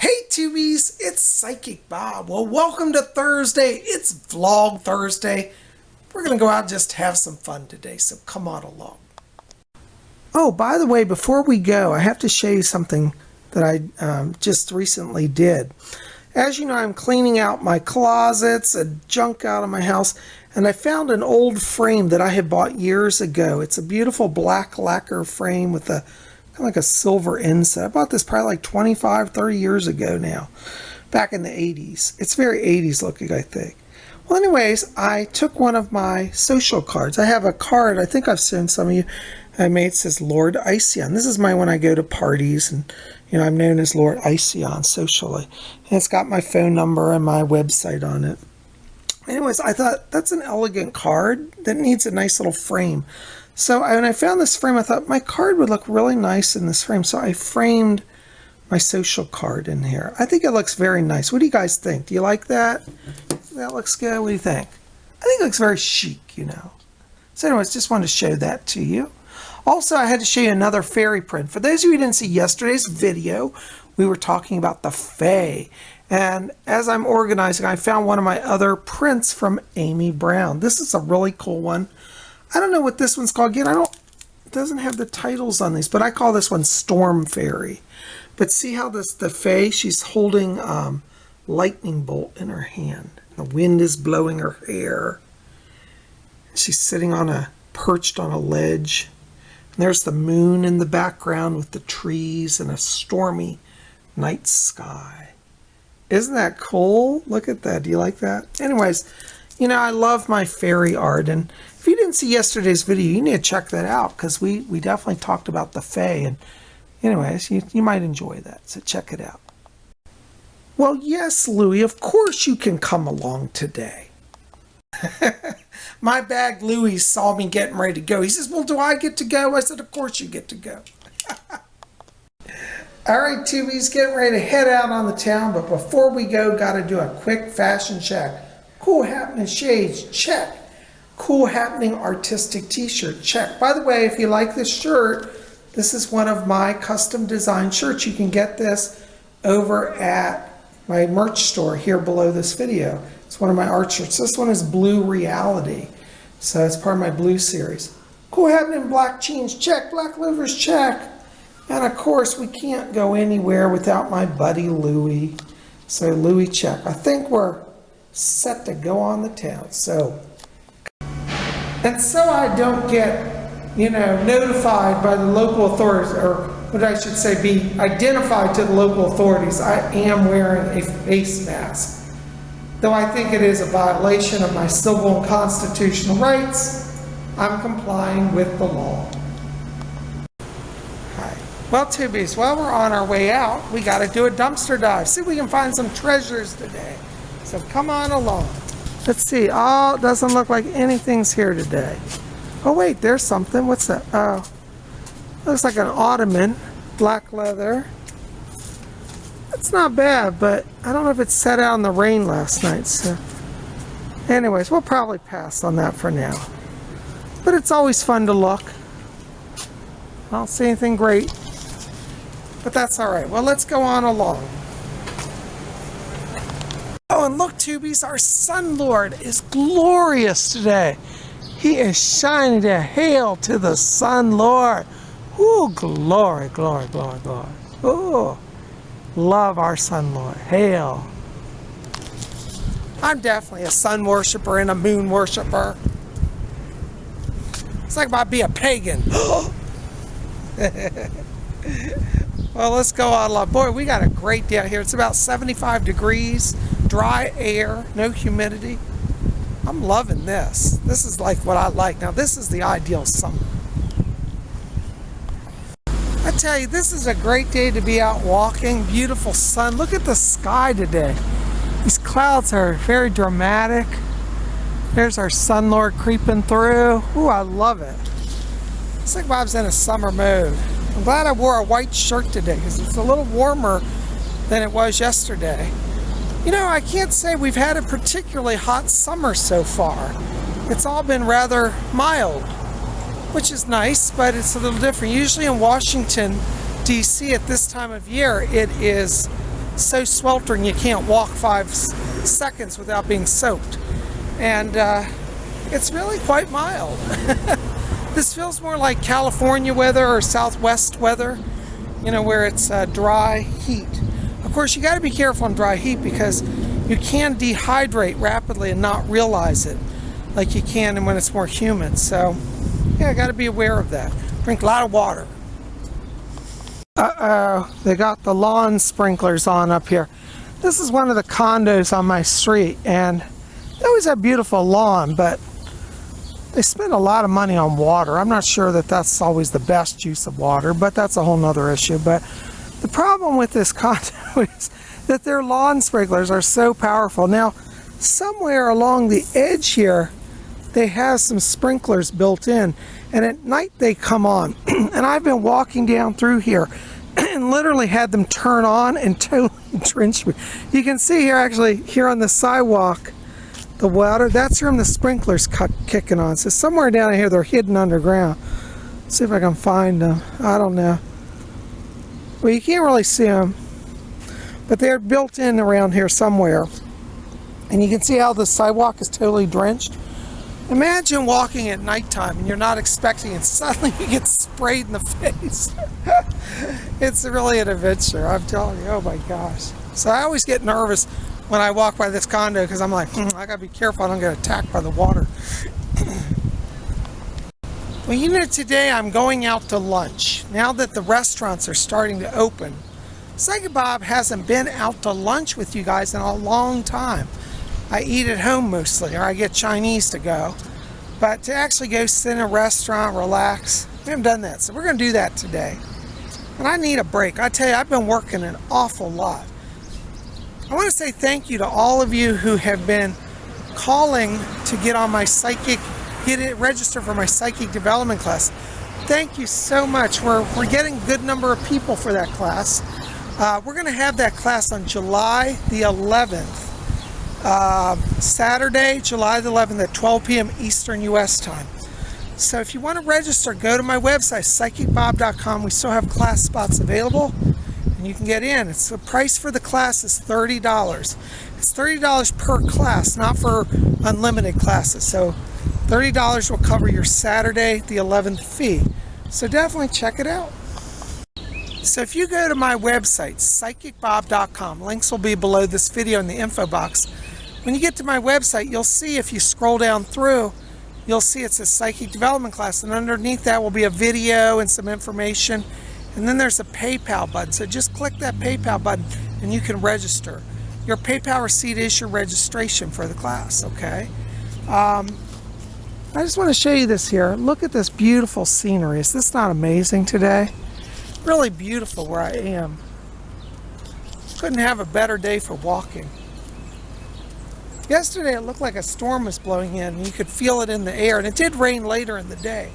Hey Tubies, it's Psychic Bob. Well, welcome to Thursday. It's Vlog Thursday. We're going to go out and just have some fun today, so come on along. Oh, by the way, before we go, I have to show you something that I just recently did. As you know, I'm cleaning out my closets and junk out of my house, and I found an old frame that I had bought years ago. It's a beautiful black lacquer frame with a kind of like a silver inset. I bought this probably like 25, 30 years ago now, back in the 80s. It's very 80s looking, I think. Well, anyways, I took one of my social cards. I have a card, I think I've shown some of you, I made. It says Lord Iceon. This is mine when I go to parties, and you know, I'm known as Lord Iceon socially. And it's got my phone number and my website on it. Anyways, I thought that's an elegant card that needs a nice little frame. So when I found this frame, I thought my card would look really nice in this frame. So I framed my social card in here. I think it looks very nice. What do you guys think? Do you like that? That looks good. What do you think? I think it looks very chic, you know. So anyways, just wanted to show that to you. Also, I had to show you another fairy print. For those of you who didn't see yesterday's video, we were talking about the fae. And as I'm organizing, I found one of my other prints from Amy Brown. This is a really cool one. I don't know what this one's called. Again, it doesn't have the titles on these, but I call this one Storm Fairy. But see how the fae, she's holding lightning bolt in her hand. The wind is blowing her hair. She's sitting perched on a ledge. And there's the moon in the background with the trees and a stormy night sky. Isn't that cool? Look at that. Do you like that? Anyways, you know, I love my fairy art, and if you didn't see yesterday's video, you need to check that out, because we definitely talked about the fae, and anyways, you might enjoy that, so check it out. Well, yes, Louie, of course you can come along today. My bag Louie saw me getting ready to go. He says, well, do I get to go? I said, of course you get to go. All right, Tubies, getting ready to head out on the town, but before we go, got to do a quick fashion check. Cool happening shades, check. Cool happening artistic t-shirt, check. By the way, if you like this shirt, this is one of my custom designed shirts. You can get this over at my merch store here below this video. It's one of my art shirts. This one is Blue Reality, so it's part of my blue series. Cool happening black jeans, check. Black loafers, check. And of course, we can't go anywhere without my buddy Louie. So Louie, check. I think we're set to go on the town. And so I don't get, you know, notified by the local authorities, or what I should say, be identified to the local authorities, I am wearing a face mask. Though I think it is a violation of my civil and constitutional rights, I'm complying with the law. Hi. Well, Tubies, while we're on our way out, we got to do a dumpster dive. See if we can find some treasures today. So come on along. Let's see. Oh, it doesn't look like anything's here today. Oh, wait, there's something. What's that? Oh, looks like an ottoman. Black leather. It's not bad, but I don't know if it set out in the rain last night. So, anyways, we'll probably pass on that for now. But it's always fun to look. I don't see anything great. But that's all right. Well, let's go on along. Oh, and look, Tubies, our Sun Lord is glorious today. He is shining there. Hail to the Sun Lord. Ooh, glory, glory, glory, glory. Ooh, love our Sun Lord. Hail. I'm definitely a sun worshiper and a moon worshiper. It's like I might be a pagan. Well, let's go on along. Boy, we got a great day out here. It's about 75 degrees. Dry air, no humidity. I'm loving this. This is like what I like. Now, this is the ideal summer. I tell you, this is a great day to be out walking. Beautiful sun. Look at the sky today. These clouds are very dramatic. There's our Sun Lord creeping through. Ooh, I love it. It's like Bob's in a summer mode. I'm glad I wore a white shirt today because it's a little warmer than it was yesterday. You know, I can't say we've had a particularly hot summer so far. It's all been rather mild, which is nice, but it's a little different. Usually in Washington, D.C. at this time of year, it is so sweltering you can't walk 5 seconds without being soaked. And it's really quite mild. This feels more like California weather or Southwest weather, you know, where it's dry heat. Of course, you got to be careful on dry heat because you can dehydrate rapidly and not realize it like you can when it's more humid. So, yeah, I got to be aware of that. Drink a lot of water. Uh-oh, they got the lawn sprinklers on up here. This is one of the condos on my street, and they always have beautiful lawn, but they spend a lot of money on water. I'm not sure that that's always the best use of water, but that's a whole nother issue. But the problem with this condo is that their lawn sprinklers are so powerful. Now, somewhere along the edge here, they have some sprinklers built in, and at night they come on. And I've been walking down through here and literally had them turn on and totally drenched me. You can see here, actually, here on the sidewalk, the water, that's from the sprinklers kicking on. So somewhere down here, they're hidden underground. Let's see if I can find them. I don't know. Well, you can't really see them, but they're built in around here somewhere. And you can see how the sidewalk is totally drenched. Imagine walking at nighttime and you're not expecting it. Suddenly you get sprayed in the face. It's really an adventure, I'm telling you. Oh my gosh. So I always get nervous when I walk by this condo because I'm like, I gotta be careful I don't get attacked by the water. Well, you know, today I'm going out to lunch. Now that the restaurants are starting to open, Psychic Bob hasn't been out to lunch with you guys in a long time. I eat at home mostly, or I get Chinese to go. But to actually go sit in a restaurant, relax, we haven't done that. So we're going to do that today. And I need a break. I tell you, I've been working an awful lot. I want to say thank you to all of you who have been calling to get on my register for my psychic development class. Thank you so much. We're getting a good number of people for that class. We're going to have that class on July the 11th. Saturday, July the 11th at 12 p.m. Eastern U.S. time. So if you want to register, go to my website, PsychicBob.com. We still have class spots available, and you can get in. It's the price for the class is $30. It's $30 per class, not for unlimited classes. So $30 will cover your Saturday the 11th fee. So definitely check it out. So if you go to my website, PsychicBob.com, links will be below this video in the info box. When you get to my website, you'll see, if you scroll down through, you'll see it says Psychic Development Class, and underneath that will be a video and some information, and then there's a PayPal button. So just click that PayPal button and you can register. Your PayPal receipt is your registration for the class, okay? I just want to show you this here. Look at this beautiful scenery. Is this not amazing today? Really beautiful where I am. Couldn't have a better day for walking. Yesterday it looked like a storm was blowing in, and you could feel it in the air, and it did rain later in the day.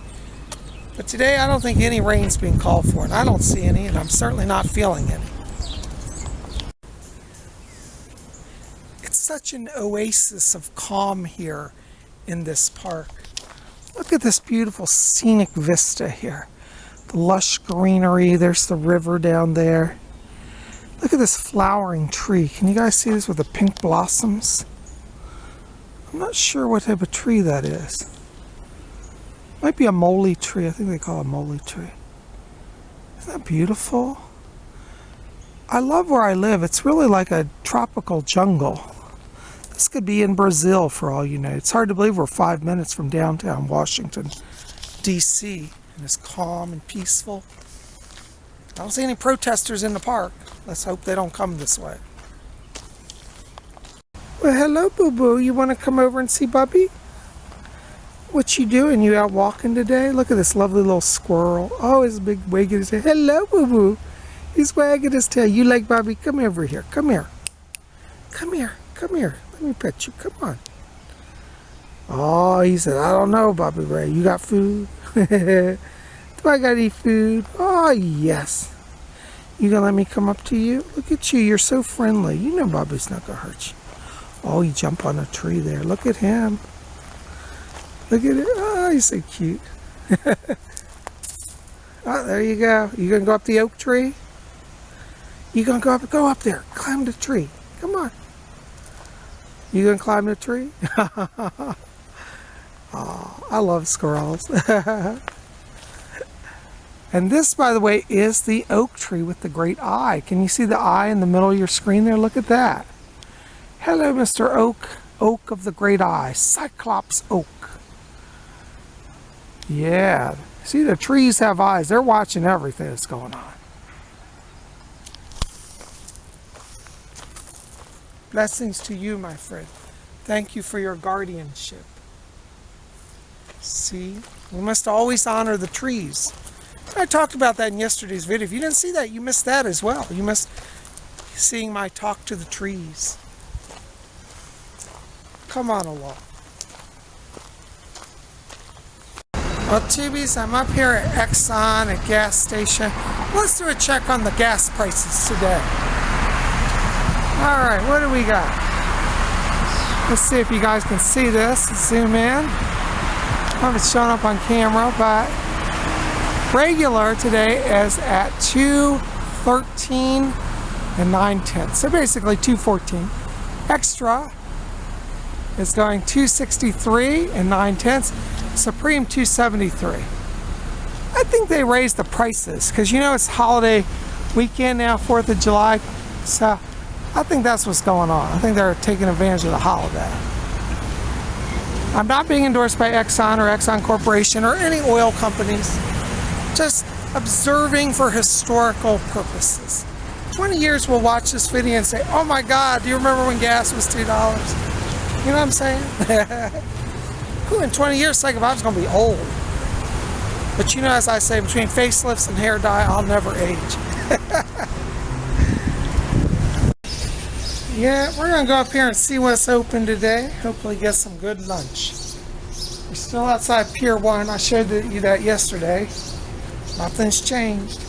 But today I don't think any rain's being called for, and I don't see any, and I'm certainly not feeling any. It's such an oasis of calm here in this park. Look at this beautiful scenic vista here. The lush greenery, there's the river down there. Look at this flowering tree. Can you guys see this with the pink blossoms? I'm not sure what type of tree that is. Might be a moly tree. I think they call it a moly tree. Isn't that beautiful? I love where I live. It's really like a tropical jungle. This could be in Brazil for all you know. It's hard to believe we're 5 minutes from downtown Washington, D.C. and it's calm and peaceful. I don't see any protesters in the park. Let's hope they don't come this way. Well, hello, boo-boo. You want to come over and see Bubby? What you doing? You out walking today? Look at this lovely little squirrel. Oh, his big wagging his tail. Hello, boo-boo. He's wagging his tail. You like Bubby? Come over here. Come here. Come here. Come here. Let me pet you. Come on. Oh, he said, I don't know, Bobby Ray. You got food? Do I got any food? Oh, yes. You gonna let me come up to you? Look at you. You're so friendly. You know Bobby's not gonna hurt you. Oh, you jump on a tree there. Look at him. Look at it. Oh, he's so cute. Oh, there you go. You gonna go up the oak tree? You gonna go up there, climb the tree. Come on. You gonna climb the tree? Oh, I love squirrels. And this, by the way, is the oak tree with the great eye. Can you see the eye in the middle of your screen there? Look at that. Hello, Mr. Oak. Oak of the great eye. Cyclops oak. Yeah. See, the trees have eyes. They're watching everything that's going on. Blessings to you, my friend. Thank you for your guardianship. See, we must always honor the trees. I talked about that in yesterday's video. If you didn't see that, you missed that as well. You missed seeing my talk to the trees. Come on along. Well, Tubies, I'm up here at Exxon, a gas station. Let's do a check on the gas prices today. All right, what do we got? Let's see if you guys can see this. Zoom in. I don't know if it's showing up on camera, but regular today is at $2.13 and 9/10. So basically $2.14. Extra is going $2.63 and 9/10. Supreme $2.73. I think they raised the prices because you know it's holiday weekend now, 4th of July. So I think that's what's going on. I think they're taking advantage of the holiday. I'm not being endorsed by Exxon or Exxon Corporation or any oil companies. Just observing for historical purposes. 20 years we'll watch this video and say, oh my God, do you remember when gas was $2? You know what I'm saying? Ooh, in 20 years, PsychicBob's going to be old. But you know, as I say, between facelifts and hair dye, I'll never age. Yeah, we're going to go up here and see what's open today. Hopefully get some good lunch. We're still outside Pier 1. I showed you that yesterday. Nothing's changed.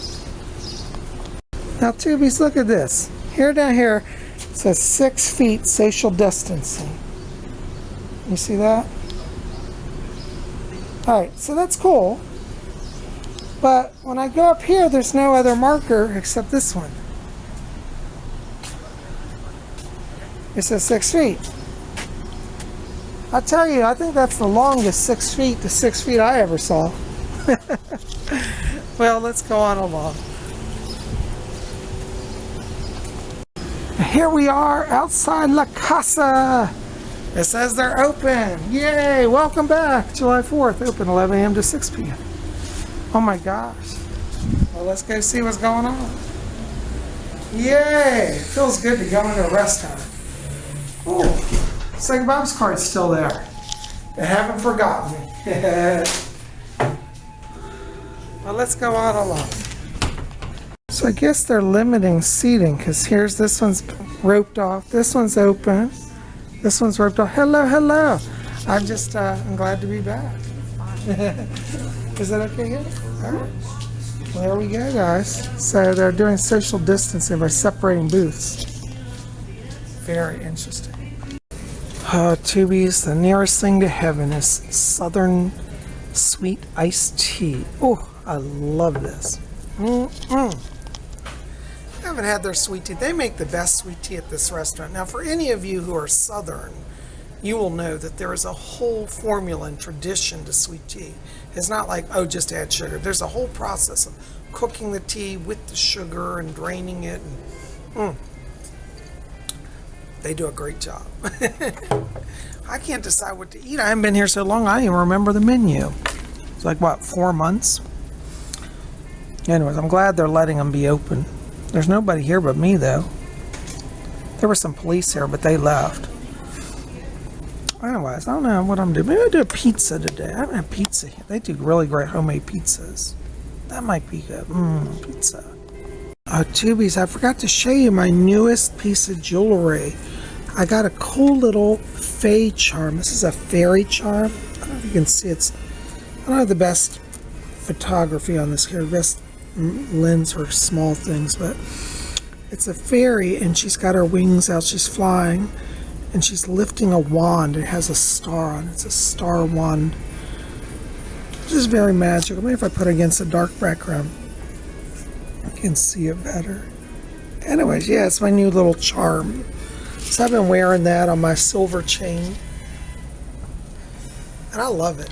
Now, Tubies, look at this. Here down here, it says 6 feet social distancing. You see that? Alright, so that's cool. But when I go up here, there's no other marker except this one. It says 6 feet. I tell you, I think that's the longest 6 feet to 6 feet I ever saw. Well, let's go on along. Here we are outside La Casa. It says they're open. Yay! Welcome back. July 4th, open 11 a.m. to 6 p.m. Oh my gosh. Well, let's go see what's going on. Yay! It feels good to go into a restaurant. Oh, PsychicBob's card's still there. They haven't forgotten me. Well, let's go on along. So I guess they're limiting seating because here's this one's roped off. This one's open. This one's roped off. Hello, hello. I'm just, I'm glad to be back. Is that okay here? All right. Well, there we go, guys. So they're doing social distancing by separating booths. Very interesting. Tubies, the nearest thing to heaven is Southern Sweet Iced Tea. Oh, I love this. I haven't had their sweet tea. They make the best sweet tea at this restaurant. Now, for any of you who are Southern, you will know that there is a whole formula and tradition to sweet tea. It's not like, oh, just add sugar. There's a whole process of cooking the tea with the sugar and draining it. And, they do a great job. I can't decide what to eat. I haven't been here so long, I don't even remember the menu. It's like, what, 4 months? Anyways, I'm glad they're letting them be open. There's nobody here but me, though. There were some police here, but they left. Anyways, I don't know what I'm doing. Maybe I'll do a pizza today. I haven't had pizza here. They do really great homemade pizzas. That might be good. Pizza. Tubies, I forgot to show you my newest piece of jewelry. I got a cool little fae charm. This is a fairy charm. I don't know if you can see it. I don't have the best photography on this here, best lens for small things, but it's a fairy and she's got her wings out. She's flying and she's lifting a wand. It has a star on it. It's a star wand. Which is very magical. Maybe if I put it against a dark background, you can see it better. Anyways, yeah, it's my new little charm. So I've been wearing that on my silver chain. And I love it.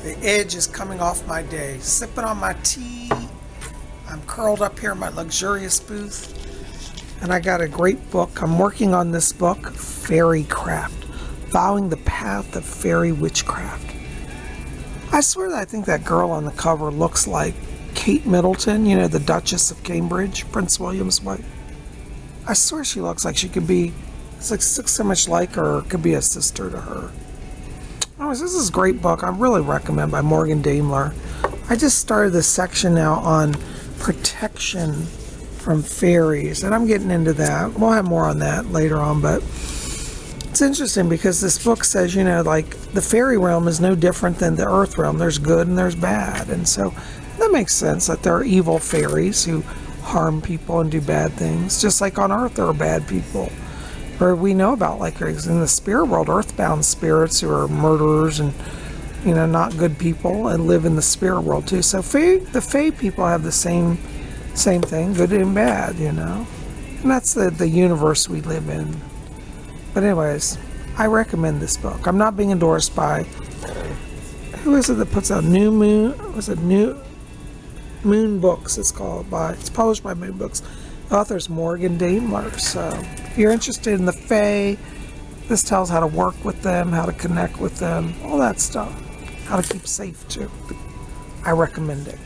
The edge is coming off my day. Sipping on my tea. I'm curled up here in my luxurious booth. And I got a great book. I'm working on this book, Fairy Craft. Following the Path of Fairy Witchcraft. I swear that I think that girl on the cover looks like Kate Middleton, you know, the Duchess of Cambridge, Prince William's wife. I swear she looks like she could be, it's like so much like her, or could be a sister to her. Anyways, this is a great book. I really recommend, by Morgan Daimler. I just started this section now on protection from fairies, and I'm getting into that. We'll have more on that later on, but it's interesting because this book says, you know, like the fairy realm is no different than the earth realm. There's good and there's bad. And so that makes sense that there are evil fairies who harm people and do bad things. Just like on earth there are bad people. Or we know about, like in the spirit world, earthbound spirits who are murderers and, you know, not good people and live in the spirit world too. So the fae people have the same thing, good and bad, you know. And that's the universe we live in. But anyways, I recommend this book. I'm not being endorsed by, who is it that puts out New Moon? Was it New Moon Books? It's called by. It's published by Moon Books. The author's Morgan Daimler. So if you're interested in the Fae, this tells how to work with them, how to connect with them, all that stuff. How to keep safe too. I recommend it.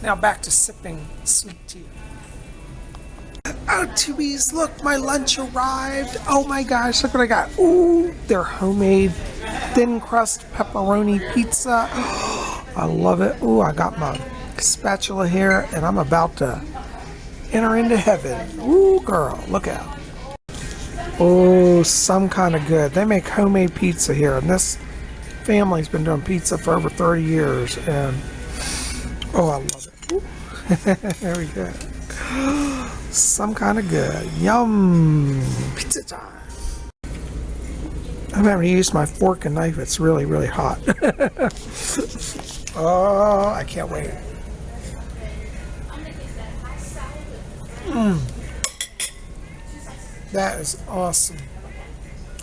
Now back to sipping sweet tea. Oh, Tubies, look, my lunch arrived. Oh my gosh, look what I got. Ooh, they're homemade thin crust pepperoni pizza. I love it. Ooh, I got my spatula here, and I'm about to enter into heaven. Ooh, girl, look out. Oh, some kind of good. They make homemade pizza here, and this family's been doing pizza for over 30 years, and oh, I love it. Ooh. There we go. Some kind of good. Yum! Pizza time. I'm having to use my fork and knife. It's really, really hot. Oh, I can't wait. That is awesome.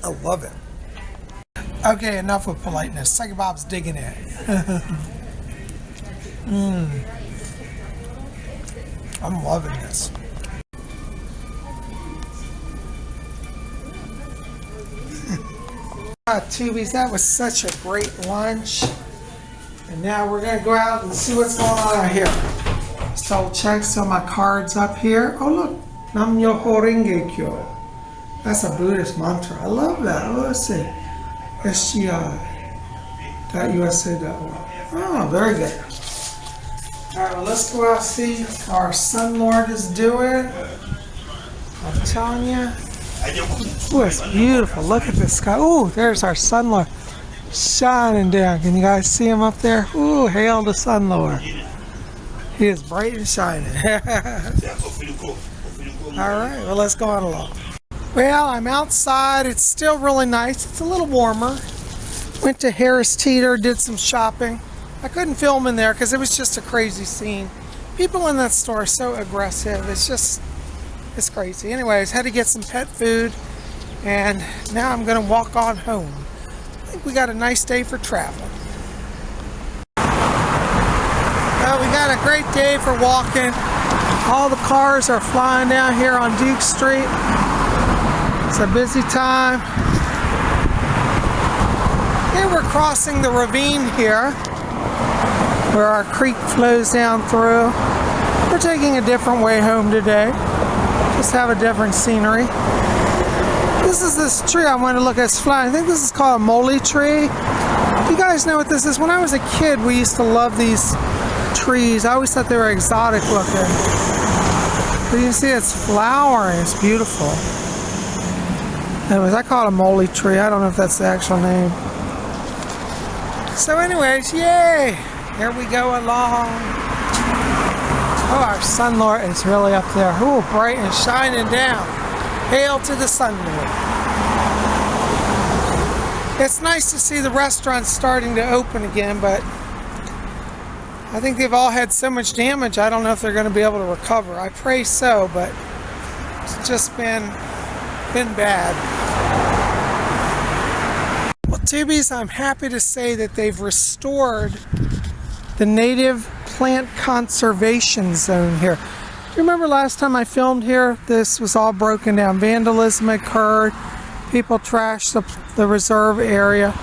I love it. Okay, enough with politeness. Psychic Bob's digging it. I'm loving this. Tubies, that was such a great lunch. And now we're going to go out and see what's going on out here. So check some of my cards up here. Oh look, Nam Myoho Renge Kyo. That's a Buddhist mantra. I love that. Oh, let's see. SGI.USA.org. Oh, very good. Alright, well, let's go out and see how our Sun Lord is doing. I'm telling you. Oh, it's beautiful. Look at this sky. Oh, there's our Sun Lord shining down. Can you guys see him up there? Oh, hail the Sun Lord. He is bright and shining. Alright, well, let's go on along. Well, I'm outside. It's still really nice. It's a little warmer. Went to Harris Teeter, did some shopping. I couldn't film in there because it was just a crazy scene. People in that store are so aggressive. It's crazy. Anyways, had to get some pet food, and now I'm going to walk on home. I think we got a nice day for traveling. Well, we got a great day for walking. All the cars are flying down here on Duke Street. It's a busy time. And we're crossing the ravine here, where our creek flows down through. We're taking a different way home today. Just have a different scenery. This is this tree I want to look at. It's flying. I think this is called a moly tree. You guys know what this is? When I was a kid, we used to love these trees. I always thought they were exotic looking. But you can see it's flowering. It's beautiful. Anyways, I call it a moly tree. I don't know if that's the actual name. So anyways, yay! Here we go along. Oh, our Sun Lord is really up there. Ooh, bright and shining down. Hail to the Sun Lord. It's nice to see the restaurants starting to open again, but I think they've all had so much damage, I don't know if they're going to be able to recover. I pray so, but it's just been bad. Well, Tubies, I'm happy to say that they've restored the native plant conservation zone here. Do you remember last time I filmed here? This was all broken down. Vandalism occurred. People trashed the reserve area.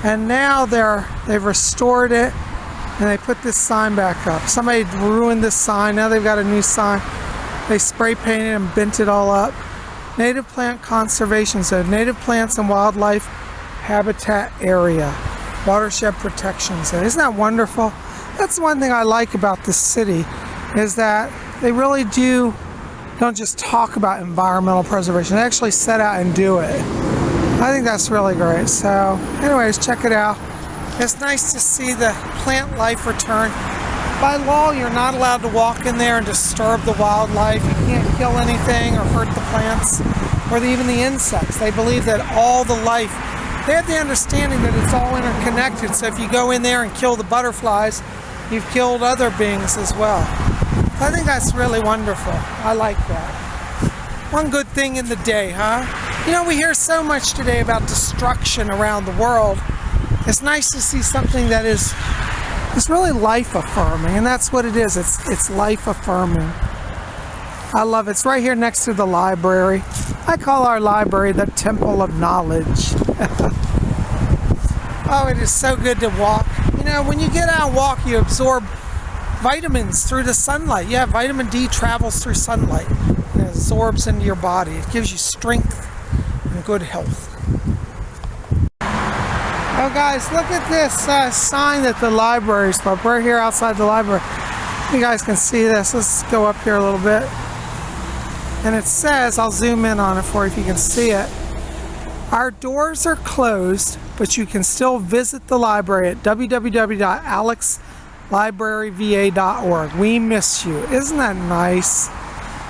And now they've restored it and they put this sign back up. Somebody ruined this sign. Now they've got a new sign. They spray painted and bent it all up. Native Plant Conservation Zone. Native Plants and Wildlife Habitat Area. Watershed Protection Zone. Isn't that wonderful? That's one thing I like about this city, is that they really don't just talk about environmental preservation. They actually set out and do it. I think that's really great. So anyways, check it out. It's nice to see the plant life return. By law, you're not allowed to walk in there and disturb the wildlife. You can't kill anything or hurt the plants or even the insects. They believe that all the life, they have the understanding that it's all interconnected. So if you go in there and kill the butterflies, you've killed other beings as well. I think that's really wonderful. I like that. One good thing in the day, huh? You know, we hear so much today about destruction around the world. It's nice to see something that is really life-affirming, and that's what it is. It's life-affirming. I love it. It's right here next to the library. I call our library the Temple of Knowledge. Oh, it is so good to walk. You know, when you get out and walk, you absorb vitamins through the sunlight. Yeah, vitamin D travels through sunlight and it absorbs into your body. It gives you strength and good health. Oh guys, look at this sign that the library's put. We're here outside the library. You guys can see this. Let's go up here a little bit. And it says, I'll zoom in on it for you if you can see it. Our doors are closed, but you can still visit the library at www.alexlibraryva.org. We miss you. Isn't that nice?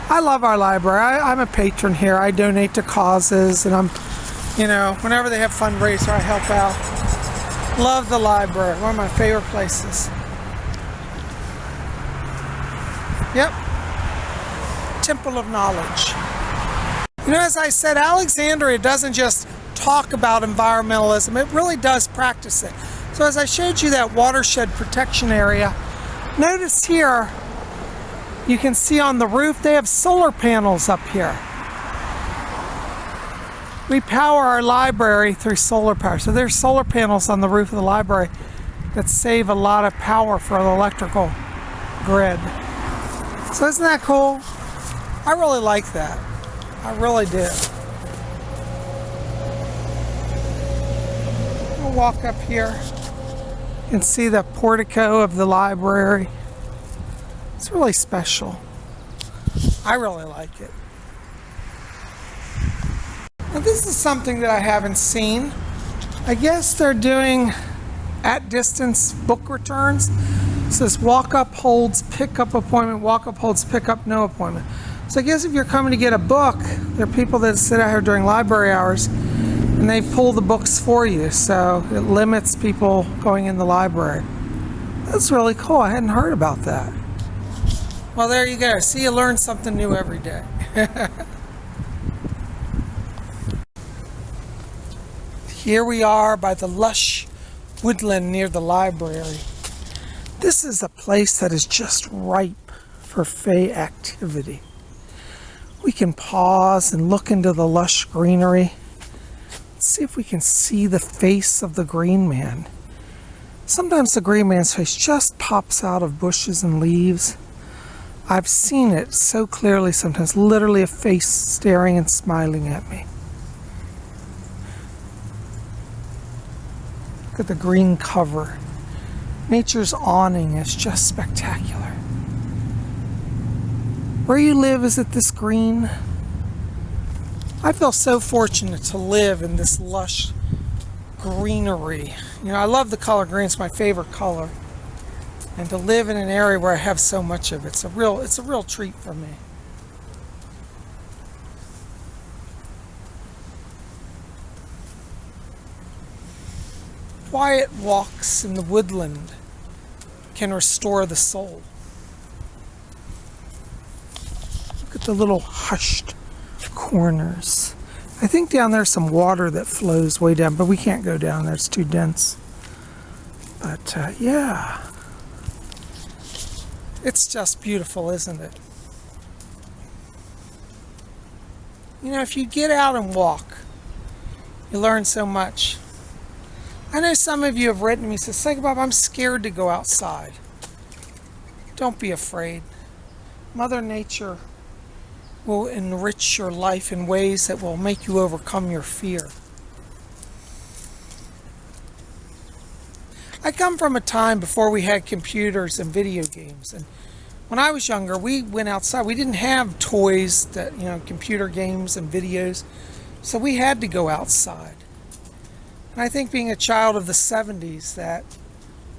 I love our library. I'm a patron here. I donate to causes, and whenever they have fundraiser, I help out. Love the library. One of my favorite places. Yep. Temple of Knowledge. You know, as I said, Alexandria doesn't just talk about environmentalism. It really does practice it. So as I showed you that watershed protection area, notice here, you can see on the roof, they have solar panels up here. We power our library through solar power. So there's solar panels on the roof of the library that save a lot of power for the electrical grid. So isn't that cool? I really like that. I really do. We'll walk up here and see the portico of the library. It's really special. I really like it. Now this is something that I haven't seen. I guess they're doing at distance book returns. It says walk up holds pick up appointment, walk up holds pick up no appointment. So I guess if you're coming to get a book, there are people that sit out here during library hours and they pull the books for you. So it limits people going in the library. That's really cool. I hadn't heard about that. Well, there you go. See, you learn something new every day. Here we are by the lush woodland near the library. This is a place that is just ripe for fae activity. We can pause and look into the lush greenery. Let's see if we can see the face of the green man. Sometimes the green man's face just pops out of bushes and leaves. I've seen it so clearly sometimes, literally a face staring and smiling at me. Look at the green cover. Nature's awning is just spectacular. Where you live, is it this green? I feel so fortunate to live in this lush greenery. You know, I love the color green. It's my favorite color. And to live in an area where I have so much of it, it's a real treat for me. quiet walks in the woodland can restore the soul. Look at the little hushed corners. I think down there's some water that flows way down, but we can't go down there, it's too dense. But yeah, it's just beautiful, isn't it? You know, if you get out and walk, you learn so much. I know some of you have written to me and said, PsychicBob, I'm scared to go outside. Don't be afraid. Mother Nature will enrich your life in ways that will make you overcome your fear. I come from a time before we had computers and video games, and when I was younger, we went outside. We didn't have toys that, you know, computer games and videos, so we had to go outside. And I think being a child of the 70s that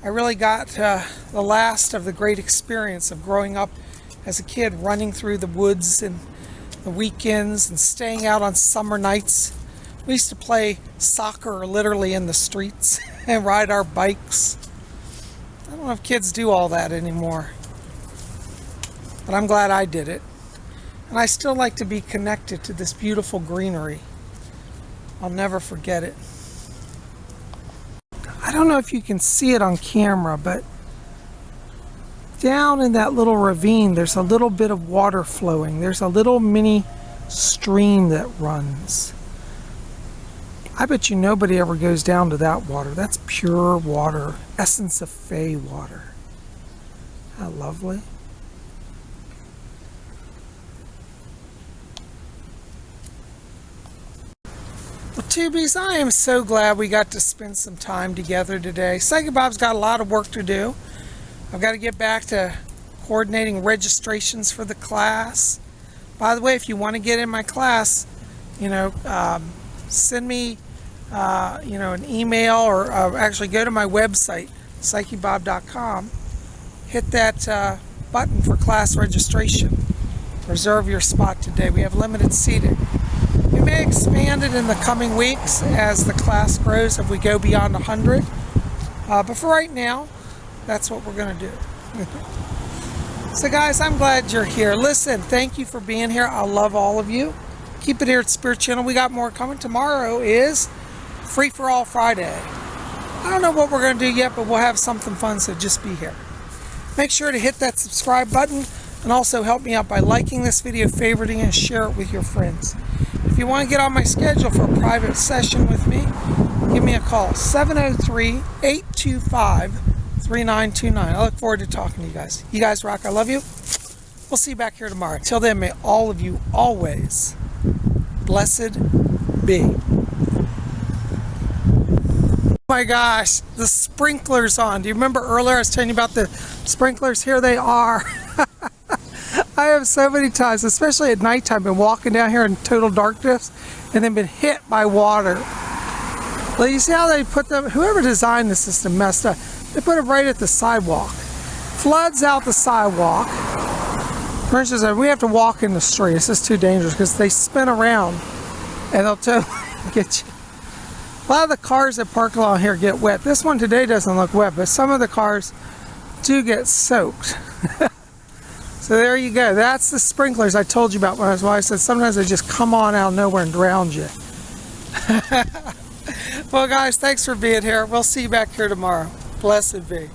I really got the last of the great experience of growing up as a kid, running through the woods and the weekends and staying out on summer nights. We used to play soccer literally in the streets and ride our bikes. I don't know if kids do all that anymore, but I'm glad I did it. And I still like to be connected to this beautiful greenery. I'll never forget it. I don't know if you can see it on camera, but down in that little ravine, there's a little bit of water flowing. There's a little mini stream that runs. I bet you nobody ever goes down to that water. That's pure water, essence of fae water. Isn't that lovely? Well, Tubies, I am so glad we got to spend some time together today. PsychicBob's got a lot of work to do. I've got to get back to coordinating registrations for the class. By the way, if you want to get in my class, you know, send me, you know, an email, or actually go to my website, PsychicBob.com. Hit that button for class registration. Reserve your spot today. We have limited seating. We may expand it in the coming weeks as the class grows if we go beyond 100. But for right now, that's what we're going to do. So guys, I'm glad you're here. Listen, thank you for being here. I love all of you. Keep it here at Spirit Channel. We got more coming. Tomorrow is Free for All Friday. I don't know what we're going to do yet, but we'll have something fun, so just be here. Make sure to hit that subscribe button, and also help me out by liking this video, favoriting it, and share it with your friends. If you want to get on my schedule for a private session with me, give me a call, 703-825-3929. I look forward to talking to you guys. You guys rock. I love you. We'll see you back here tomorrow. Till then, may all of you always blessed be. Oh my gosh, the sprinklers on. Do you remember earlier I was telling you about the sprinklers? Here they are. I have so many times, especially at nighttime, been walking down here in total darkness and then been hit by water. Well, you see how they put them, whoever designed the system messed up. They put it right at the sidewalk. Floods out the sidewalk. For instance, we have to walk in the street. It's just too dangerous because they spin around and they'll totally get you. A lot of the cars that park along here get wet. This one today doesn't look wet, but some of the cars do get soaked. So there you go. That's the sprinklers I told you about when I said sometimes they just come on out of nowhere and drown you. Well, guys, thanks for being here. We'll see you back here tomorrow. Blessed be.